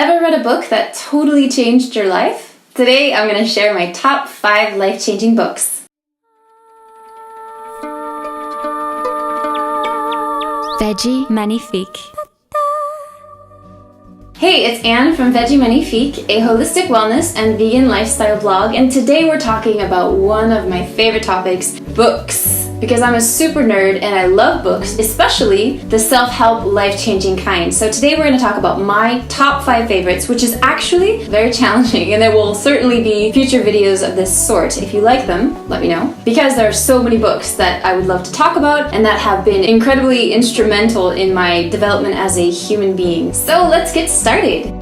Ever read a book that totally changed your life? Today I'm going to share my top 5 life-changing books. Veggie, Magnifique. Hey, it's Anne from Veggie, Magnifique, a holistic wellness and vegan lifestyle blog, and today we're talking about one of my favorite topics, books. Because I'm a super nerd and I love books, especially the self-help, life-changing kind. So today we're going to talk about my top 5 favorites, which is actually very challenging, and there will certainly be future videos of this sort. If you like them, let me know. Because there are so many books that I would love to talk about and that have been incredibly instrumental in my development as a human being. So let's get started.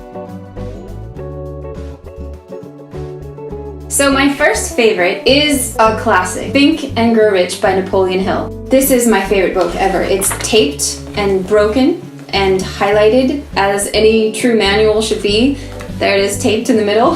So my first favorite is a classic, Think and Grow Rich by Napoleon Hill. This is my favorite book ever. It's taped and broken and highlighted as any true manual should be. There it is, taped in the middle.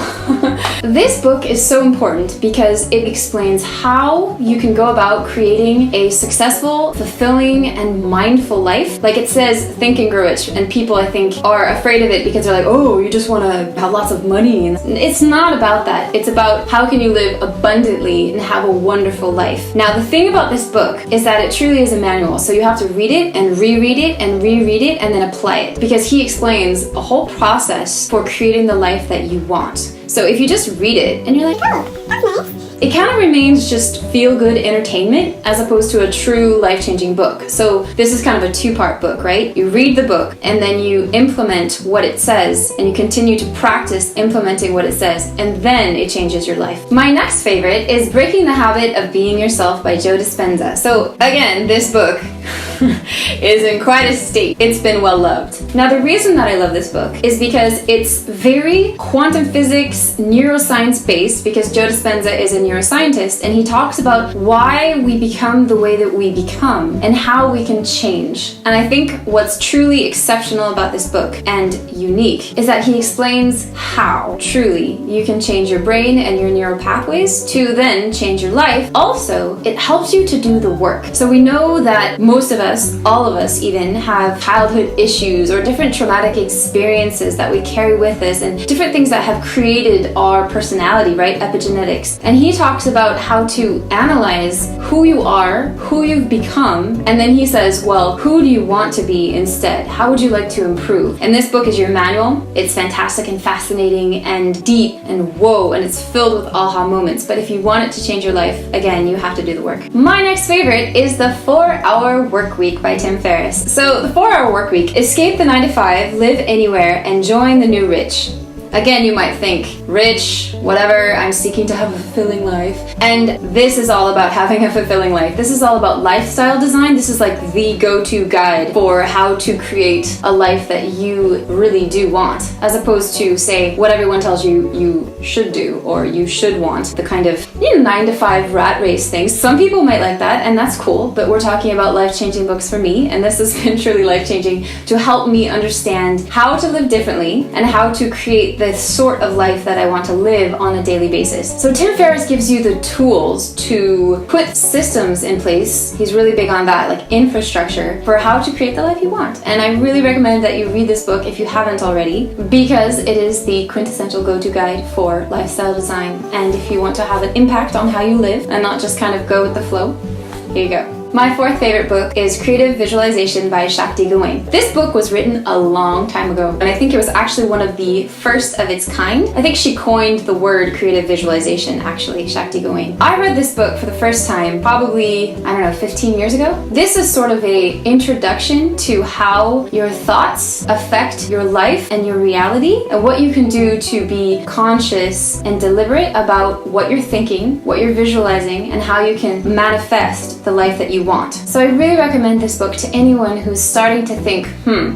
This book is so important because it explains how you can go about creating a successful, fulfilling, and mindful life. Like it says, think and grow rich, and people I think are afraid of it because they're like, oh, you just want to have lots of money. And it's not about that. It's about how can you live abundantly and have a wonderful life. Now, the thing about this book is that it truly is a manual. So you have to read it and reread it and reread it and then apply it, because he explains a whole process for creating the life that you want. So if you just read it and you're like, oh, that's nice, it kind of remains just feel-good entertainment as opposed to a true life-changing book. So this is kind of a 2-part book, right? You read the book and then you implement what it says and you continue to practice implementing what it says, and then it changes your life. My next favorite is Breaking the Habit of Being Yourself by Joe Dispenza. So again, this book is in quite a state. It's been well loved. Now, the reason that I love this book is because it's very quantum physics, neuroscience based, because Joe Dispenza is a neuroscientist and he talks about why we become the way that we become and how we can change. And I think what's truly exceptional about this book and unique is that he explains how truly you can change your brain and your neural pathways to then change your life. Also, it helps you to do the work. So we know that most of us, all of us even, have childhood issues or different traumatic experiences that we carry with us and different things that have created our personality, right? Epigenetics. And he talks about how to analyze who you are, who you've become, and then he says, well, who do you want to be instead? How would you like to improve? And this book is your manual. It's fantastic and fascinating and deep and whoa, and it's filled with aha moments. But if you want it to change your life, again, you have to do the work. My next favorite is the 4-Hour Workweek by Tim Ferriss. So the 4-Hour Workweek: escape the 9-to-5, live anywhere, and join the new rich. Again, you might think, rich, whatever, I'm seeking to have a fulfilling life. And this is all about having a fulfilling life. This is all about lifestyle design. This is like the go-to guide for how to create a life that you really do want, as opposed to, say, what everyone tells you you should do or you should want, the kind of 9-to-5 rat race things. Some people might like that, and that's cool, but we're talking about life-changing books for me, and this has been truly life-changing to help me understand how to live differently and how to create the sort of life that I want to live on a daily basis. So Tim Ferriss gives you the tools to put systems in place. He's really big on that, like infrastructure, for how to create the life you want. And I really recommend that you read this book if you haven't already, because it is the quintessential go-to guide for lifestyle design. And if you want to have an impact on how you live and not just kind of go with the flow, here you go. My 4th favorite book is Creative Visualization by Shakti Gawain. This book was written a long time ago, and I think it was actually one of the first of its kind. I think she coined the word creative visualization, actually, Shakti Gawain. I read this book for the first time probably, 15 years ago. This is sort of an introduction to how your thoughts affect your life and your reality, and what you can do to be conscious and deliberate about what you're thinking, what you're visualizing, and how you can manifest the life that you want. So I really recommend this book to anyone who's starting to think,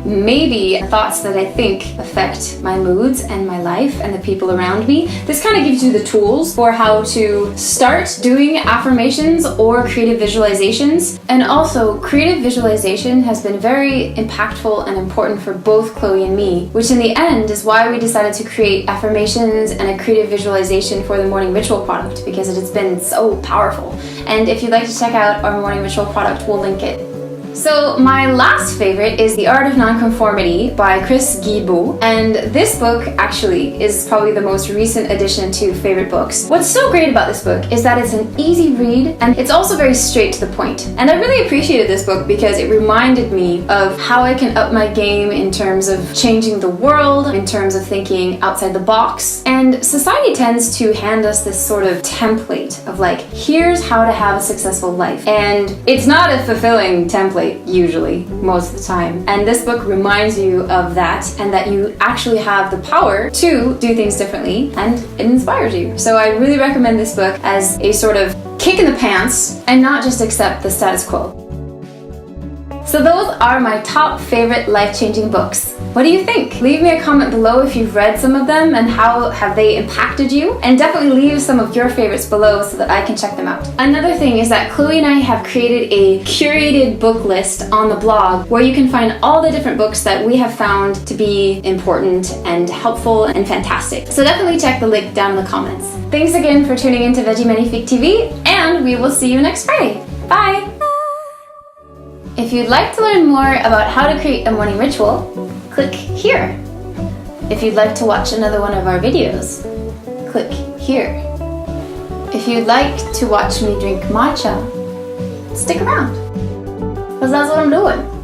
maybe thoughts that I think affect my moods and my life and the people around me. This kind of gives you the tools for how to start doing affirmations or creative visualizations. And also, creative visualization has been very impactful and important for both Chloe and me, which in the end is why we decided to create affirmations and a creative visualization for the Morning Ritual product, because it has been so powerful. And if you'd like to check out our Morning Ritual product, we'll link it So my last favorite is The Art of Nonconformity by Chris Guillebeau, and this book actually is probably the most recent addition to favorite books. What's so great about this book is that it's an easy read and it's also very straight to the point. And I really appreciated this book because it reminded me of how I can up my game in terms of changing the world, in terms of thinking outside the box. And society tends to hand us this sort of template of like, here's how to have a successful life. And it's not a fulfilling template usually, most of the time. And this book reminds you of that and that you actually have the power to do things differently, and it inspires you. So I really recommend this book as a sort of kick in the pants and not just accept the status quo. So those are my top favorite life-changing books. What do you think? Leave me a comment below if you've read some of them and how have they impacted you. And definitely leave some of your favorites below so that I can check them out. Another thing is that Chloe and I have created a curated book list on the blog where you can find all the different books that we have found to be important and helpful and fantastic. So definitely check the link down in the comments. Thanks again for tuning into Veggie Magnifique TV, and we will see you next Friday. Bye! If you'd like to learn more about how to create a morning ritual, click here. If you'd like to watch another one of our videos, click here. If you'd like to watch me drink matcha, stick around, because that's what I'm doing.